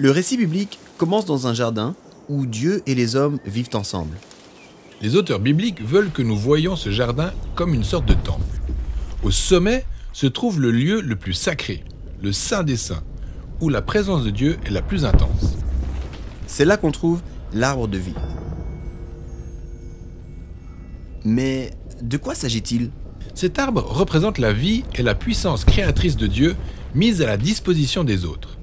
Le récit biblique commence dans un jardin où Dieu et les hommes vivent ensemble. Les auteurs bibliques veulent que nous voyions ce jardin comme une sorte de temple. Au sommet se trouve le lieu le plus sacré, le Saint des Saints, où la présence de Dieu est la plus intense. C'est là qu'on trouve l'arbre de vie. Mais de quoi s'agit-il ? Cet arbre représente la vie et la puissance créatrice de Dieu mise à la disposition des autres.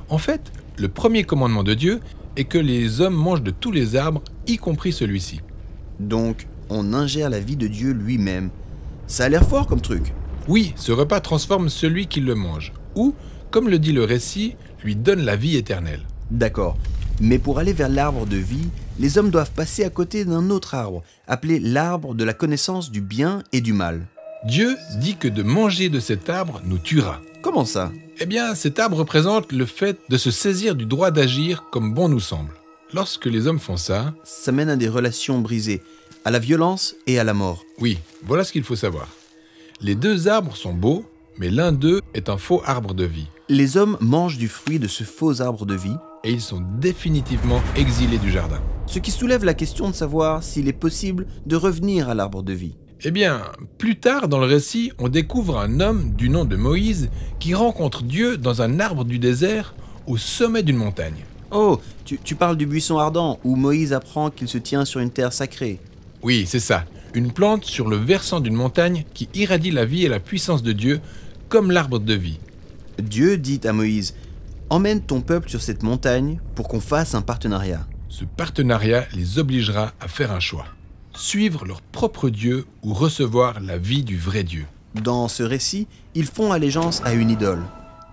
En fait, le premier commandement de Dieu est que les hommes mangent de tous les arbres, y compris celui-ci. Donc, on ingère la vie de Dieu lui-même. Ça a l'air fort comme truc. Oui, ce repas transforme celui qui le mange, ou, comme le dit le récit, lui donne la vie éternelle. D'accord. Mais pour aller vers l'arbre de vie, les hommes doivent passer à côté d'un autre arbre, appelé l'arbre de la connaissance du bien et du mal. Dieu dit que de manger de cet arbre nous tuera. Comment ça ? Eh bien, cet arbre représente le fait de se saisir du droit d'agir comme bon nous semble. Lorsque les hommes font ça, Ça mène à des relations brisées, à la violence et à la mort. oui, voilà ce qu'il faut savoir. Les deux arbres sont beaux, mais l'un d'eux est un faux arbre de vie. Les hommes mangent du fruit de ce faux arbre de vie, Et ils sont définitivement exilés du jardin. ce qui soulève la question de savoir s'il est possible de revenir à l'arbre de vie. Eh bien, plus tard dans le récit, on découvre un homme du nom de Moïse qui rencontre Dieu dans un arbre du désert au sommet d'une montagne. Oh, tu parles du buisson ardent, où Moïse apprend qu'il se tient sur une terre sacrée. Oui, c'est ça, une plante sur le versant d'une montagne qui irradie la vie et la puissance de Dieu comme l'arbre de vie. Dieu dit à Moïse, « Emmène ton peuple sur cette montagne pour qu'on fasse un partenariat. » Ce partenariat les obligera à faire un choix. Suivre leur propre Dieu ou recevoir la vie du vrai Dieu. Dans ce récit, ils font allégeance à une idole.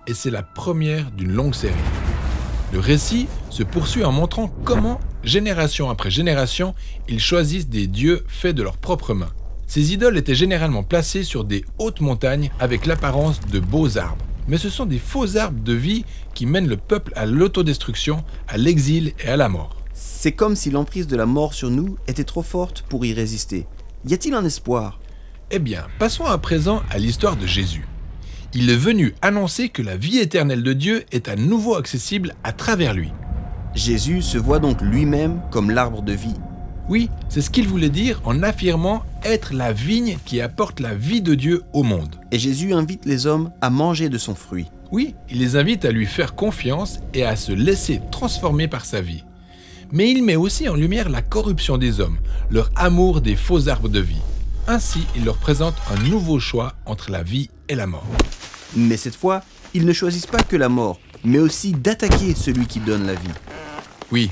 Et c'est la première d'une longue série. Le récit se poursuit en montrant comment, génération après génération, ils choisissent des dieux faits de leurs propres mains. Ces idoles étaient généralement placées sur des hautes montagnes avec l'apparence de beaux arbres. Mais ce sont des faux arbres de vie qui mènent le peuple à l'autodestruction, à l'exil et à la mort. C'est comme si l'emprise de la mort sur nous était trop forte pour y résister. Y a-t-il un espoir ? Eh bien, passons à présent à l'histoire de Jésus. Il est venu annoncer que la vie éternelle de Dieu est à nouveau accessible à travers lui. Jésus se voit donc lui-même comme l'arbre de vie. Oui, c'est ce qu'il voulait dire en affirmant être la vigne qui apporte la vie de Dieu au monde. Et Jésus invite les hommes à manger de son fruit. Oui, il les invite à lui faire confiance et à se laisser transformer par sa vie. Mais il met aussi en lumière la corruption des hommes, leur amour des faux arbres de vie. Ainsi, il leur présente un nouveau choix entre la vie et la mort. Mais cette fois, ils ne choisissent pas que la mort, mais aussi d'attaquer celui qui donne la vie. Oui,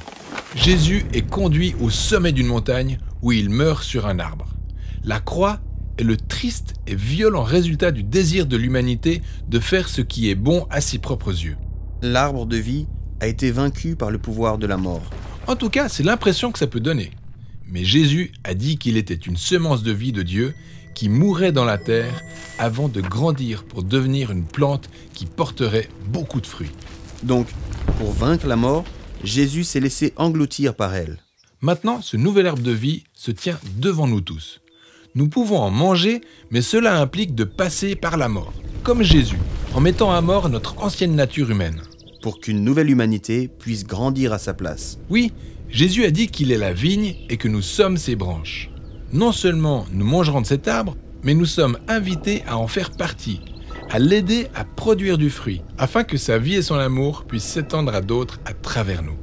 Jésus est conduit au sommet d'une montagne où il meurt sur un arbre. La croix est le triste et violent résultat du désir de l'humanité de faire ce qui est bon à ses propres yeux. L'arbre de vie a été vaincu par le pouvoir de la mort. En tout cas, c'est l'impression que ça peut donner. Mais Jésus a dit qu'il était une semence de vie de Dieu qui mourrait dans la terre avant de grandir pour devenir une plante qui porterait beaucoup de fruits. Donc, pour vaincre la mort, Jésus s'est laissé engloutir par elle. Maintenant, ce nouvel arbre de vie se tient devant nous tous. Nous pouvons en manger, mais cela implique de passer par la mort, comme Jésus, en mettant à mort notre ancienne nature humaine. Pour qu'une nouvelle humanité puisse grandir à sa place. Oui, Jésus a dit qu'il est la vigne et que nous sommes ses branches. Non seulement nous mangerons de cet arbre, mais nous sommes invités à en faire partie, à l'aider à produire du fruit, afin que sa vie et son amour puissent s'étendre à d'autres à travers nous.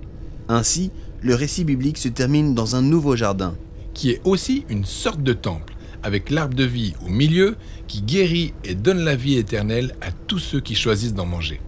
Ainsi, le récit biblique se termine dans un nouveau jardin. Qui est aussi une sorte de temple, avec l'arbre de vie au milieu, qui guérit et donne la vie éternelle à tous ceux qui choisissent d'en manger.